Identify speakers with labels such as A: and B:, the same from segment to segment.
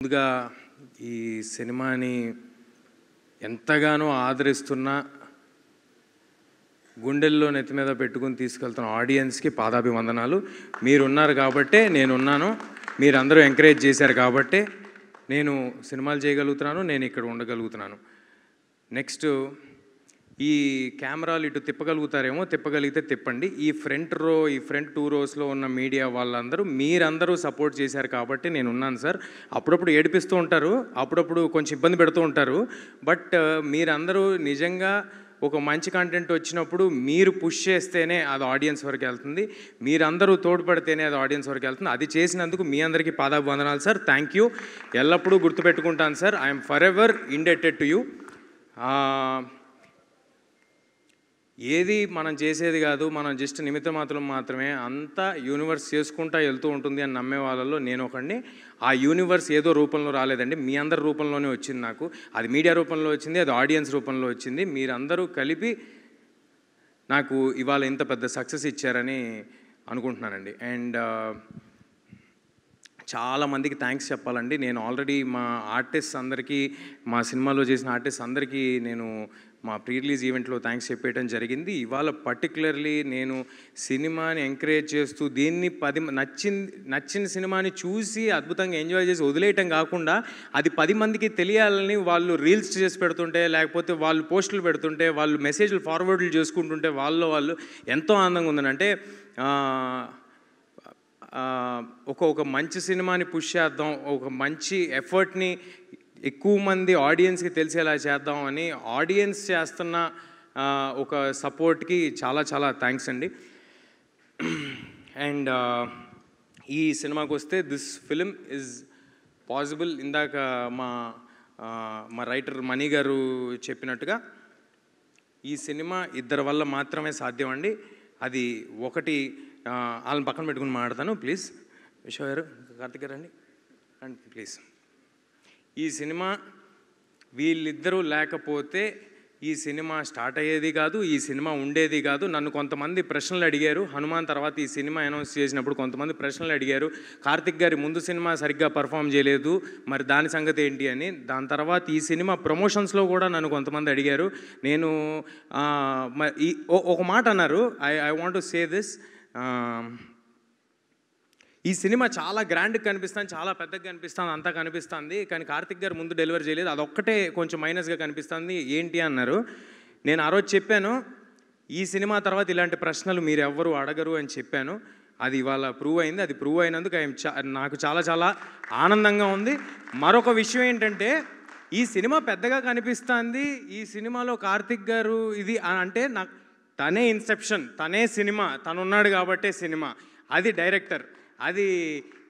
A: ముందుగా ఈ సినిమాని ఎంతగానో ఆదరిస్తున్న గుండెల్లో నెత్తి మీద పెట్టుకుని తీసుకెళ్తున్న ఆడియన్స్కి పాదాభివందనాలు. మీరున్నారు కాబట్టే నేనున్నాను, మీరందరూ ఎంకరేజ్ చేశారు కాబట్టే నేను సినిమాలు చేయగలుగుతున్నాను, నేను ఇక్కడ ఉండగలుగుతున్నాను. నెక్స్ట్ ఈ కెమెరాలు ఇటు తిప్పగలుగుతారేమో, తిప్పగలిగితే తిప్పండి. ఈ ఫ్రంట్ 2 రోస్లో ఉన్న మీడియా వాళ్ళందరూ మీరందరూ సపోర్ట్ చేశారు కాబట్టి నేను ఉన్నాను సార్. అప్పుడప్పుడు ఏడిపిస్తూ ఉంటారు, అప్పుడప్పుడు కొంచెం ఇబ్బంది పెడుతూ ఉంటారు. బట్ మీరందరూ నిజంగా ఒక మంచి కంటెంట్ వచ్చినప్పుడు మీరు పుష్ చేస్తేనే అది ఆడియన్స్ వరకు వెళ్తుంది, మీరందరూ తోడ్పడితేనే అది ఆడియన్స్ వరకు వెళ్తుంది. అది చేసినందుకు మీ అందరికీ పాదాభివందనాలు సార్. Thank you. ఎల్లప్పుడూ గుర్తుపెట్టుకుంటాను sir. I'm forever indebted to you. ఏది మనం చేసేది కాదు, మనం జస్ట్ నిమిత్త మాత్రమే, అంతా యూనివర్స్ చేసుకుంటా వెళ్తూ ఉంటుంది అని నమ్మే వాళ్ళలో నేను ఒకడిని. ఆ యూనివర్స్ ఏదో రూపంలో రాలేదండి, మీ అందరి రూపంలోనే వచ్చింది. నాకు అది మీడియా రూపంలో వచ్చింది, అది ఆడియన్స్ రూపంలో వచ్చింది. మీరందరూ కలిపి నాకు ఇవాళ ఇంత పెద్ద సక్సెస్ ఇచ్చారని అనుకుంటున్నానండి. అండ్ చాలామందికి థ్యాంక్స్ చెప్పాలండి. నేను ఆల్రెడీ మా ఆర్టిస్ట్ అందరికీ, మా సినిమాలో చేసిన ఆర్టిస్ట్ అందరికీ నేను మా ప్రీ రిలీజ్ ఈవెంట్లో థ్యాంక్స్ చెప్పేయడం జరిగింది. ఇవాళ పర్టికులర్లీ నేను సినిమాని ఎంకరేజ్ చేస్తూ దీన్ని నచ్చిన సినిమాని చూసి అద్భుతంగా ఎంజాయ్ చేసి వదిలేయటం కాకుండా అది 10 మందికి తెలియాలని వాళ్ళు రీల్స్ చేసి పెడుతుంటే, లేకపోతే వాళ్ళు పోస్టులు పెడుతుంటే, వాళ్ళు మెసేజ్లు ఫార్వర్డ్లు చేసుకుంటుంటే వాళ్ళు ఎంతో ఆనందంగా ఉందని. అంటే ఒక మంచి సినిమాని పుష్ చేద్దాం, ఒక మంచి ఎఫర్ట్ని ఎక్కువ మంది ఆడియన్స్కి తెలిసేలా చేద్దాం అని ఆడియన్స్ చేస్తున్న ఒక సపోర్ట్కి చాలా చాలా థ్యాంక్స్ అండి. అండ్ ఈ సినిమాకి వస్తే దిస్ ఫిలిం ఈజ్ పాసిబుల్. ఇందాక మా రైటర్ మణి గారు చెప్పినట్టుగా ఈ సినిమా ఇద్దరి వల్ల మాత్రమే సాధ్యం అండి. అది ఒకటి, వాళ్ళని పక్కన పెట్టుకుని మాట్లాడతాను ప్లీజ్. విశ్వ గారు, కార్తిక్ గారు రండి అండ్ ప్లీజ్. ఈ సినిమా వీళ్ళిద్దరూ లేకపోతే ఈ సినిమా స్టార్ట్ అయ్యేది కాదు, ఈ సినిమా ఉండేది కాదు. నన్ను కొంతమంది ప్రశ్నలు అడిగారు, హనుమాన్ తర్వాత ఈ సినిమా అనౌన్స్ చేసినప్పుడు కొంతమంది ప్రశ్నలు అడిగారు. కార్తిక్ గారి ముందు సినిమా సరిగ్గా పర్ఫామ్ చేయలేదు, మరి దాని సంగతి ఏంటి అని. దాని తర్వాత ఈ సినిమా ప్రమోషన్స్లో కూడా నన్ను కొంతమంది అడిగారు. నేను ఒక మాట అన్నారు, I want to say this. ఈ సినిమా చాలా గ్రాండ్గా కనిపిస్తుంది, చాలా పెద్దగా కనిపిస్తుంది, అంతా కనిపిస్తుంది, కానీ కార్తిక్ గారు ముందు డెలివరీ చేయలేదు, అదొక్కటే కొంచెం మైనస్గా కనిపిస్తుంది ఏంటి అన్నారు. నేను ఆ రోజు చెప్పాను, ఈ సినిమా తర్వాత ఇలాంటి ప్రశ్నలు మీరు ఎవ్వరూ అడగరు అని చెప్పాను. అది ఇవాళ ప్రూవ్ అయింది. అది ప్రూవ్ అయినందుకు నాకు చాలా చాలా ఆనందంగా ఉంది. మరొక విషయం ఏంటంటే, ఈ సినిమా పెద్దగా కనిపిస్తుంది, ఈ సినిమాలో కార్తిక్ గారు ఇది అంటే నాకు తనే ఇన్సెప్షన్, తనే సినిమా, తనున్నాడు కాబట్టే సినిమా. అది డైరెక్టర్, అది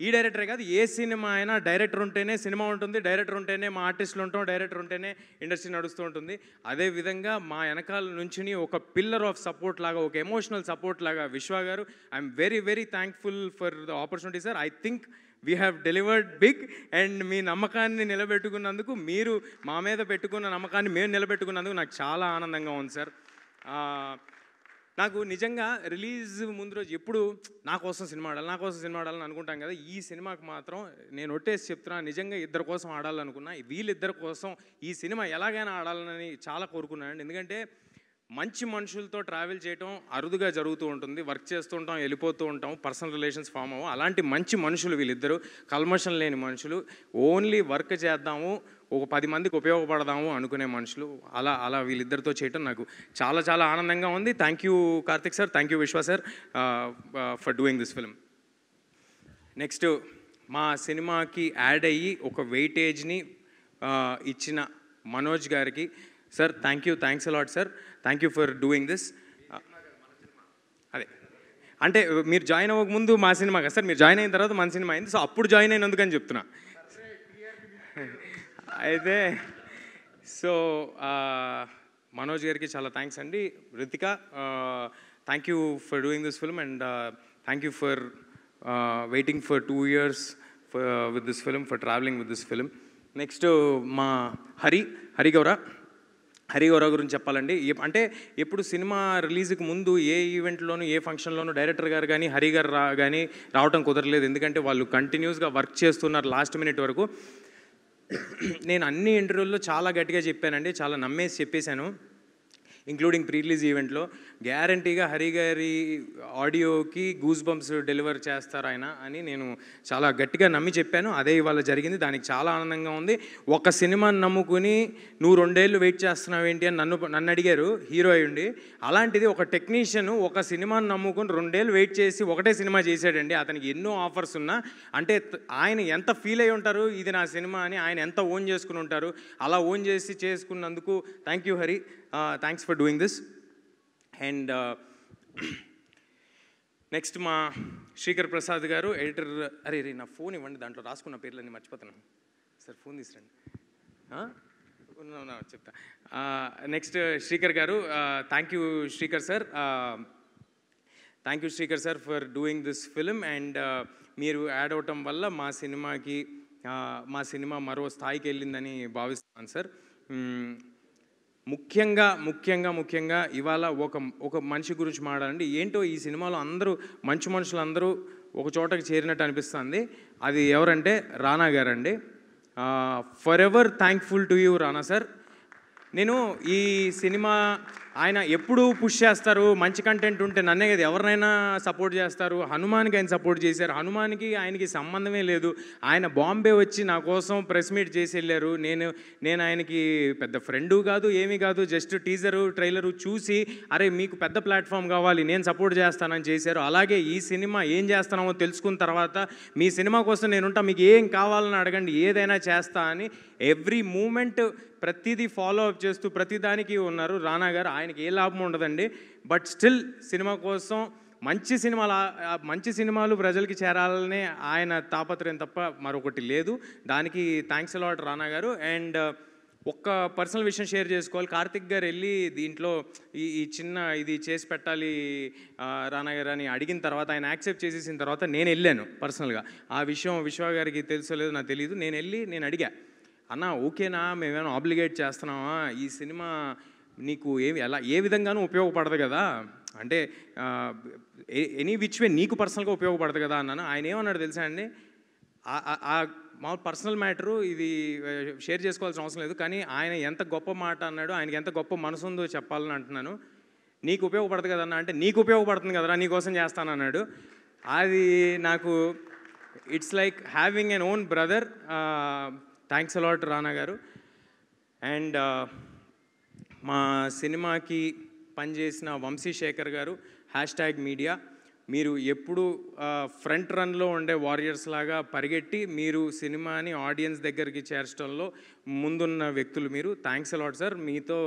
A: ఈ డైరెక్టరే కాదు, ఏ సినిమా అయినా డైరెక్టర్ ఉంటేనే సినిమా ఉంటుంది, డైరెక్టర్ ఉంటేనే మా ఆర్టిస్టులు ఉంటాం, డైరెక్టర్ ఉంటేనే ఇండస్ట్రీ నడుస్తూ ఉంటుంది. అదేవిధంగా మా వెనకాల నుంచి ఒక పిల్లర్ ఆఫ్ సపోర్ట్ లాగా, ఒక ఎమోషనల్ సపోర్ట్ లాగా విశ్వ గారు. I'm very very thankful for the opportunity sir. I think we have delivered big. And మీ నమ్మకాన్ని నిలబెట్టుకున్నందుకు, మీరు మా మీద పెట్టుకున్న నమ్మకాన్ని మేము నిలబెట్టుకున్నందుకు నాకు చాలా ఆనందంగా ఉంది సార్. నాకు నిజంగా రిలీజ్ ముందు రోజు ఎప్పుడు నా కోసం సినిమా ఆడాలని అనుకుంటాం కదా. ఈ సినిమాకి మాత్రం నేను ఒట్టేసి చెప్తున్నా, నిజంగా ఇద్దరి కోసం ఆడాలనుకున్నా. వీళ్ళిద్దరి కోసం ఈ సినిమా ఎలాగైనా ఆడాలని చాలా కోరుకున్నాను. ఎందుకంటే మంచి మనుషులతో ట్రావెల్ చేయటం అరుదుగా జరుగుతూ ఉంటుంది. వర్క్ చేస్తూ ఉంటాం, వెళ్ళిపోతూ ఉంటాం, పర్సనల్ రిలేషన్స్ ఫామ్ అవ్వం. అలాంటి మంచి మనుషులు వీళ్ళిద్దరూ, కల్మషం లేని మనుషులు, ఓన్లీ వర్క్ చేద్దాము, ఒక 10 మందికి ఉపయోగపడదాము అనుకునే మనుషులు. అలా వీళ్ళిద్దరితో చేయటం నాకు చాలా చాలా ఆనందంగా ఉంది. Thank you Karthik sir, thank you Vishwa sir for doing this film. Next మా సినిమాకి యాడ్ అయ్యి ఒక వెయిటేజ్ని ఇచ్చిన మనోజ్ గారికి, sir thanks a lot sir, thank you for doing this. అదే అంటే మీరు జాయిన్ అవ్వక ముందు మా సినిమా కదా సార్, మీరు జాయిన్ అయిన తర్వాత మన సినిమా అయింది, సో అప్పుడు జాయిన్ అయినందుకని చెప్తున్నా. అయితే సో మనోజ్ గారికి చాలా థ్యాంక్స్ అండి. Ritika, thank you for doing this film and thank you for waiting for 2 years with this film, for travelling with this film. Next మా హరి గౌరవ్ గురించి చెప్పాలండి. అంటే ఎప్పుడు సినిమా రిలీజ్కి ముందు ఏ ఈవెంట్లోనూ, ఏ ఫంక్షన్లోనూ డైరెక్టర్ గారు కానీ హరి గారు రావటం కుదరలేదు. ఎందుకంటే వాళ్ళు కంటిన్యూస్గా వర్క్ చేస్తున్నారు లాస్ట్ మినిట్ వరకు. నేను అన్ని ఇంటర్వ్యూల్లో చాలా గట్టిగా చెప్పానండి, చాలా నమ్మేసి చెప్పేశాను, ఇంక్లూడింగ్ ప్రీ రిలీజ్ ఈవెంట్లో. గ్యారంటీగా హరి గారి ఆడియోకి గూస్ బంప్స్ డెలివర్ చేస్తారు ఆయన అని నేను చాలా గట్టిగా నమ్మి చెప్పాను. అదే ఇవాళ జరిగింది. దానికి చాలా ఆనందంగా ఉంది. ఒక సినిమాని నమ్ముకుని నువ్వు 2 ఏళ్ళు వెయిట్ చేస్తున్నావు ఏంటి అని నన్ను అడిగారు, హీరో అయ్యుండి. అలాంటిది ఒక టెక్నీషియన్ ఒక సినిమాని నమ్ముకుని 2 ఏళ్ళు వెయిట్ చేసి ఒకటే సినిమా చేశాడండి. అతనికి ఎన్నో ఆఫర్స్ ఉన్నా, అంటే ఆయన ఎంత ఫీల్ అయ్యి ఉంటారు ఇది నా సినిమా అని, ఆయన ఎంత ఓన్ చేసుకుని ఉంటారు. అలా ఓన్ చేసి చేసుకున్నందుకు thank you Hari, thanks for doing this. And next మా శ్రీకర్ ప్రసాద్ గారు ఎడిటర్. అరే నా ఫోన్ ఇవ్వండి, దాంట్లో రాసుకున్న పేర్లన్నీ మర్చిపోతున్నాను సార్, ఫోన్ తీసురండి. చెప్తా. నెక్స్ట్ శ్రీకర్ గారు, thank you Srikar sir, thank you Srikar sir for doing this film. And మీరు యాడ్ అవటం వల్ల మా సినిమా మరో స్థాయికి వెళ్ళిందని భావిస్తున్నాను సార్. ముఖ్యంగా ఇవాళ ఒక మనిషి గురించి మాట్లాడండి. ఏంటో ఈ సినిమాలో అందరూ మంచి మనుషులందరూ ఒక చోటకి చేరినట్టు అనిపిస్తుంది. అది ఎవరంటే రానా గారండి. For ever thankful to you Rana sir. నేను ఈ సినిమా ఆయన ఎప్పుడు పుష్ చేస్తారు, మంచి కంటెంట్ ఉంటే నన్నే కదా ఎవరినైనా సపోర్ట్ చేస్తారు. హనుమాన్కి ఆయన సపోర్ట్ చేశారు. హనుమాన్కి ఆయనకి సంబంధమే లేదు. ఆయన బాంబే వచ్చి నా కోసం ప్రెస్ మీట్ చేసి వెళ్ళారు. నేను ఆయనకి పెద్ద ఫ్రెండు కాదు, ఏమీ కాదు, జస్ట్ టీజరు ట్రైలరు చూసి అరే మీకు పెద్ద ప్లాట్ఫామ్ కావాలి, నేను సపోర్ట్ చేస్తానని చేశారు. అలాగే ఈ సినిమా ఏం చేస్తున్నామో తెలుసుకున్న తర్వాత మీ సినిమా కోసం నేనుంటా, మీకు ఏం కావాలని అడగండి, ఏదైనా చేస్తా అని ఎవ్రీ మూమెంట్ ప్రతిదీ ఫాలో అప్ చేస్తూ ప్రతిదానికి ఉన్నారు రానా గారు. ఆయనకి ఏ లాభం ఉండదండి, బట్ స్టిల్ సినిమా కోసం మంచి సినిమాలు ప్రజలకి చేరాలనే ఆయన తాపత్రయం తప్ప మరొకటి లేదు. దానికి థ్యాంక్స్ అలాట్ రానా గారు. అండ్ ఒక్క పర్సనల్ విషయం షేర్ చేసుకోవాలి. కార్తిక్ గారు వెళ్ళి దీంట్లో ఈ చిన్న ఇది చేసి పెట్టాలి రానా గారు అని అడిగిన తర్వాత, ఆయన యాక్సెప్ట్ చేసేసిన తర్వాత నేను వెళ్ళాను పర్సనల్గా. ఆ విషయం విశ్వ గారికి తెలుసో లేదో నాకు తెలియదు. నేను అడిగా, అన్న ఓకేనా, మేమేమైనా ఆబ్లిగేట్ చేస్తున్నామా, ఈ సినిమా నీకు ఏ విధంగానూ ఉపయోగపడదు కదా, అంటే ఎనీ విచ్ వే నీకు పర్సనల్గా ఉపయోగపడదు కదా అన్నాను. ఆయన ఏమన్నాడు తెలుసా అండి, మా పర్సనల్ మ్యాటరు ఇది షేర్ చేసుకోవాల్సిన అవసరం లేదు, కానీ ఆయన ఎంత గొప్ప మాట అన్నాడు, ఆయనకి ఎంత గొప్ప మనసు ఉందో చెప్పాలని అంటున్నాను. నీకు ఉపయోగపడదు కదన్నా అంటే, నీకు ఉపయోగపడుతుంది కదరా, నీకోసం చేస్తానన్నాడు. అది నాకు it's like having an own brother. Thanks a lot Rana గారు. అండ్ మా సినిమాకి పనిచేసిన వంశీశేఖర్ గారు, #మీడియా, మీరు ఎప్పుడు ఫ్రంట్ రన్లో ఉండే వారియర్స్ లాగా పరిగెట్టి మీరు సినిమాని ఆడియన్స్ దగ్గరికి చేర్చడంలో ముందున్న వ్యక్తులు మీరు. Thanks a lot sir. మీతో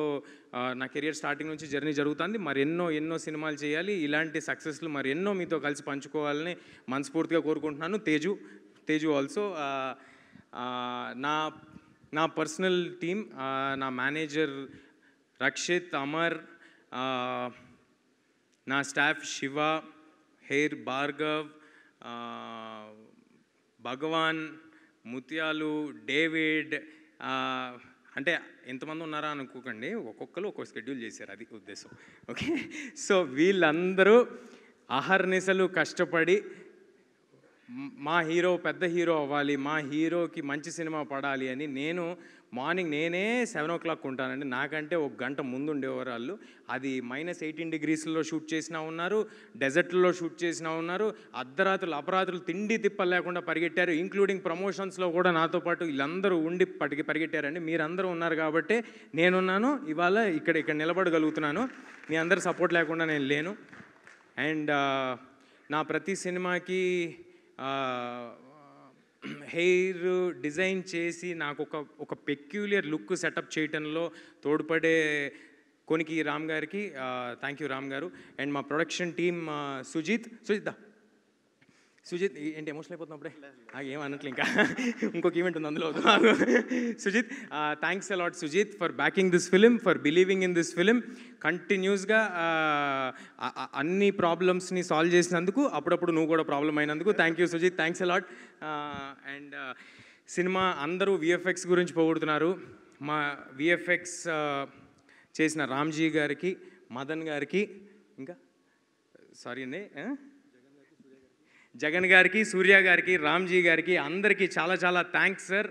A: నా కెరియర్ స్టార్టింగ్ నుంచి జర్నీ జరుగుతుంది. మరి ఎన్నో సినిమాలు చేయాలి, ఇలాంటి సక్సెస్లు మరి ఎన్నో మీతో కలిసి పంచుకోవాలని మనస్ఫూర్తిగా కోరుకుంటున్నాను. తేజు ఆల్సో. నా పర్సనల్ టీమ్, నా మేనేజర్ రక్షిత్, అమర్, నా స్టాఫ్ శివ, హెయిర్ భార్గవ్, భగవాన్, ముత్యాలు, డేవిడ్, అంటే ఎంతమంది ఉన్నారా అనుకోకండి, ఒక్కొక్కరు ఒక్కొక్క షెడ్యూల్ చేశారు, అది ఉద్దేశం. ఓకే, సో వీళ్ళందరూ అహర్నిశలు కష్టపడి మా హీరో పెద్ద హీరో అవ్వాలి, మా హీరోకి మంచి సినిమా పడాలి అని నేనే 7 o'clock ఉంటానండి. నాకంటే 1 గంట ముందు ఉండేవారు వాళ్ళు. అది -18 degreesలో షూట్ చేసినా ఉన్నారు, డెజర్ట్లో షూట్ చేసినా ఉన్నారు, అపరాత్రులు తిండి తిప్పలు లేకుండా పరిగెట్టారు. ఇంక్లూడింగ్ ప్రమోషన్స్లో కూడా నాతో పాటు వీళ్ళందరూ ఉండి పరిగెట్టారండి. మీరందరూ ఉన్నారు కాబట్టి నేనున్నాను, ఇవాళ ఇక్కడ నిలబడగలుగుతున్నాను. మీ అందరి సపోర్ట్ లేకుండా నేను లేను. అండ్ నా ప్రతి సినిమాకి హెయిర్ డిజైన్ చేసి నాకు ఒక పెక్యులియర్ లుక్ సెటప్ చేయటంలో తోడ్పడే కొనికి రామ్ గారికి థ్యాంక్ యూ రామ్ గారు. అండ్ మా ప్రొడక్షన్ టీమ్ సుజిత్ ఏంటి ఎమోషనల్ అయిపోతున్నప్పుడే ఏమన్నట్లు, ఇంకా ఇంకొక ఈవెంట్ ఉంది అందులో. Sujith, thanks a lot Sujith for backing this film, for believing in this film. కంటిన్యూస్గా అన్ని ప్రాబ్లమ్స్ని సాల్వ్ చేసినందుకు, అప్పుడప్పుడు నువ్వు కూడా ప్రాబ్లం అయినందుకు thank you Sujith, thanks a lot. And cinema అందరూ VFX గురించి పొగుడుతున్నారు. మా VFX చేసిన రామ్జీ గారికి, మదన్ గారికి, ఇంకా సారీ అండి జగన్ గారికి, సూర్య గారికి, రామ్జీ గారికి అందరికీ చాలా చాలా థ్యాంక్స్ సార్.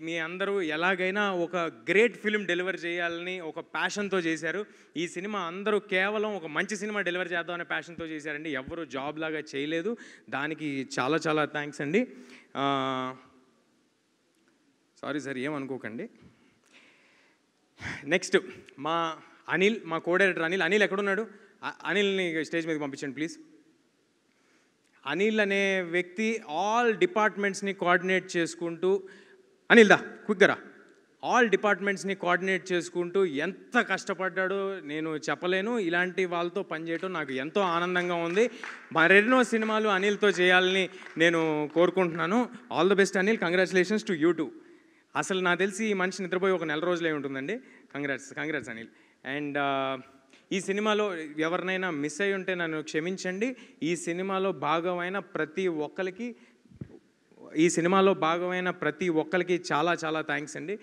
A: మీ అందరూ ఎలాగైనా ఒక గ్రేట్ ఫిల్మ్ డెలివర్ చేయాలని ఒక ప్యాషన్తో చేశారు. ఈ సినిమా అందరూ కేవలం ఒక మంచి సినిమా డెలివర్ చేద్దామనే ప్యాషన్తో చేశారండి. ఎవరు జాబ్ లాగా చేయలేదు. దానికి చాలా చాలా థ్యాంక్స్ అండి. సారీ సార్, ఏమనుకోకండి. నెక్స్ట్ మా అనిల్, మా కో డైరెక్టర్ అనిల్ ఎక్కడున్నాడు? అనిల్ని స్టేజ్ మీదకి పంపించండి ప్లీజ్. అనిల్ అనే వ్యక్తి ఆల్ డిపార్ట్మెంట్స్ని కోఆర్డినేట్ చేసుకుంటూ, అనిల్ దా క్విక్గా, ఆల్ డిపార్ట్మెంట్స్ని కోఆర్డినేట్ చేసుకుంటూ ఎంత కష్టపడ్డాడో నేను చెప్పలేను. ఇలాంటి వాళ్ళతో పనిచేయటం నాకు ఎంతో ఆనందంగా ఉంది. మరెన్నో సినిమాలు అనిల్తో చేయాలని నేను కోరుకుంటున్నాను. All the best Anil, congratulations to you two. అసలు నాకు తెలిసి ఈ మనిషి నిద్రపోయి ఒక నెల రోజులే ఉంటుందండి. కంగ్రాట్స్ అనిల్. అండ్ ఈ సినిమాలో ఎవరినైనా మిస్ అయి ఉంటే నన్ను క్షమించండి. ఈ సినిమాలో భాగమైన ప్రతి ఒక్కరికి చాలా చాలా థ్యాంక్స్ అండి.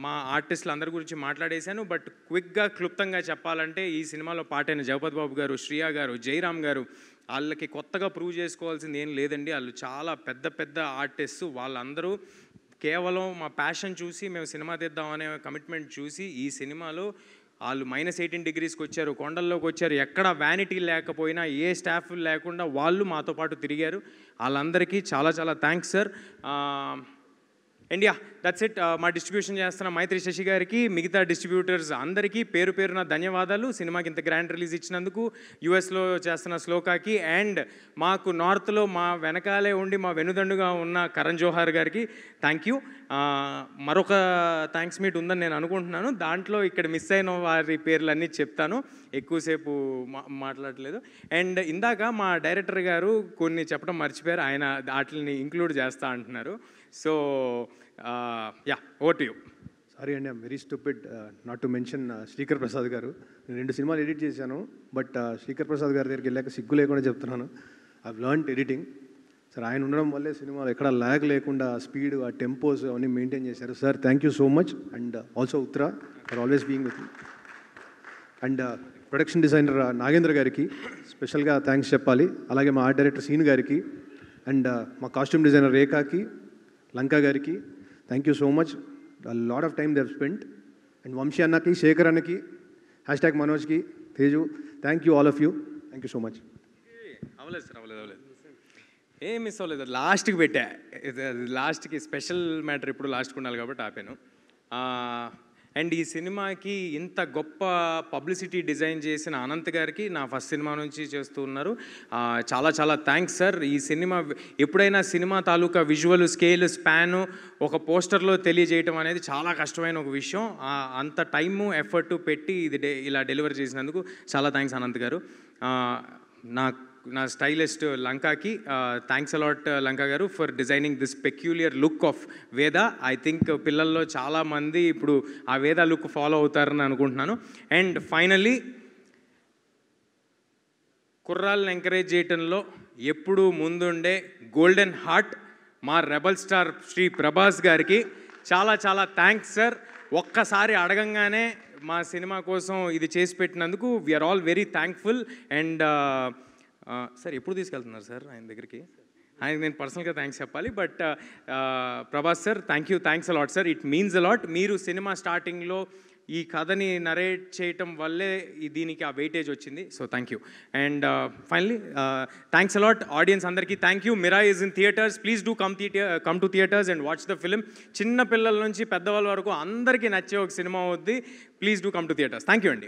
A: మా ఆర్టిస్టులు అందరి గురించి మాట్లాడేశాను. బట్ క్విక్గా క్లుప్తంగా చెప్పాలంటే ఈ సినిమాలో పాటైన జగపతి బాబు గారు, శ్రియా గారు, జయరామ్ గారు, వాళ్ళకి కొత్తగా ప్రూవ్ చేసుకోవాల్సింది ఏం లేదండి. వాళ్ళు చాలా పెద్ద పెద్ద ఆర్టిస్టు. వాళ్ళందరూ కేవలం మా ప్యాషన్ చూసి మేము సినిమా తీద్దామనే కమిట్మెంట్ చూసి ఈ సినిమాలో వాళ్ళు -18 డిగ్రీస్కి వచ్చారు, కొండల్లోకి వచ్చారు. ఎక్కడ వ్యానిటీ లేకపోయినా, ఏ స్టాఫ్ లేకుండా వాళ్ళు మాతో పాటు తిరిగారు. వాళ్ళందరికీ చాలా చాలా thanks sir. And yeah, that's it. మా డిస్ట్రిబ్యూషన్ చేస్తున్న మైత్రి శశి గారికి, మిగతా డిస్ట్రిబ్యూటర్స్ అందరికీ పేరు పేరున ధన్యవాదాలు. సినిమాకి ఇంత గ్రాండ్ రిలీజ్ ఇచ్చినందుకు. యూఎస్లో చేస్తున్న శ్లోకాకి, అండ్ మాకు నార్త్లో మా వెనకాలే ఉండి మా వెనుదండుగా ఉన్న కరణ్ జోహార్ గారికి థ్యాంక్ యూ. మరొక థ్యాంక్స్ మీట్ ఉందని నేను అనుకుంటున్నాను. దాంట్లో ఇక్కడ మిస్ అయిన వారి పేర్లన్నీ చెప్తాను, ఎక్కువసేపు మాట్లాడలేదు. అండ్ ఇందాక మా డైరెక్టర్ గారు కొన్ని చెప్పడం మర్చిపోయారు. ఆయన వాటిని ఇంక్లూడ్ చేస్తా అంటున్నారు. So yeah, over to you.
B: Sorry అండి, I'm very stupid not to mention Srikar Prasad గారు. నేను 2 సినిమాలు ఎడిట్ చేశాను. బట్ శ్రీకర్ ప్రసాద్ గారి దగ్గరికి వెళ్ళాక సిగ్గు లేకుండా చెప్తున్నాను, ఐ లర్న్డ్ ఎడిటింగ్. సార్ ఆయన ఉండడం వల్లే సినిమాలో ఎక్కడ ల్యాగ్ లేకుండా స్పీడ్, ఆ టెంపోస్ అవన్నీ మెయింటైన్ చేశారు. Sir thank you so much. And also Uttara for always being with me. And production designer Nagendra గారికి స్పెషల్గా థ్యాంక్స్ చెప్పాలి. అలాగే మా ఆర్ట్ డైరెక్టర్ సీన్ గారికి, అండ్ మా కాస్ట్యూమ్ డిజైనర్ రేఖాకి, లంకా గారికి thank you so much. Lot of time they have spent. And Vamshi అన్నకి, శేఖర్ అన్నకి, #మనోజ్కి, Teju, thank you all of you. Thank you so much.
A: అవ్వలేదు సార్, అవ్వలేదు. ఏం మిస్ అవ్వలేదు. లాస్ట్కి పెట్టా. లాస్ట్కి స్పెషల్ మ్యాటర్ ఇప్పుడు లాస్ట్కి ఉండాలి కాబట్టి ఆపాను. అండ్ ఈ సినిమాకి ఇంత గొప్ప పబ్లిసిటీ డిజైన్ చేసిన అనంత్ గారికి నా ఫస్ట్ సినిమా నుంచి చేస్తూ ఉన్నారు. చాలా చాలా థ్యాంక్స్ సార్. ఈ సినిమా ఎప్పుడైనా సినిమా తాలూకా విజువల్ స్కేల్, స్పాను ఒక పోస్టర్లో తెలియజేయటం అనేది చాలా కష్టమైన ఒక విషయం. అంత టైము, ఎఫర్టు పెట్టి ఇది ఇలా డెలివర్ చేసినందుకు చాలా థ్యాంక్స్ అనంత్ గారు. నా స్టైలిస్ట్ లంకాకి థ్యాంక్స్ అలాట్ లంకా గారు for designing this peculiar look of వేద. ఐ థింక్ పిల్లల్లో చాలామంది ఇప్పుడు ఆ వేద లుక్ ఫాలో అవుతారని అనుకుంటున్నాను. అండ్ ఫైనల్లీ కుర్రాళ్ళని ఎంకరేజ్ చేయటంలో ఎప్పుడూ ముందుండే గోల్డెన్ హార్ట్ మా రెబల్ స్టార్ శ్రీ ప్రభాస్ గారికి చాలా చాలా థ్యాంక్స్ సార్. ఒక్కసారి అడగంగానే మా సినిమా కోసం ఇది చేసి పెట్టినందుకు we are all very thankful. And sir ఎప్పుడు తీసుకెళ్తున్నారు సార్ ఆయన దగ్గరికి? ఆయనకి నేను పర్సనల్గా థ్యాంక్స్ చెప్పాలి. But Prabhas sir, thanks a lot sir. It means a lot. మీరు సినిమా స్టార్టింగ్లో ఈ కథని నరేట్ చేయటం వల్లే దీనికి ఆ వెయిటేజ్ వచ్చింది. So thank you. And finally thanks a lot audience అందరికీ. Thank you. Mira is in theatres. Please do come to theatres and watch the film. చిన్న పిల్లల నుంచి పెద్దవాళ్ళ వరకు అందరికీ నచ్చే ఒక సినిమా అవుద్ది. Please do come to theatres. Thank you అండి.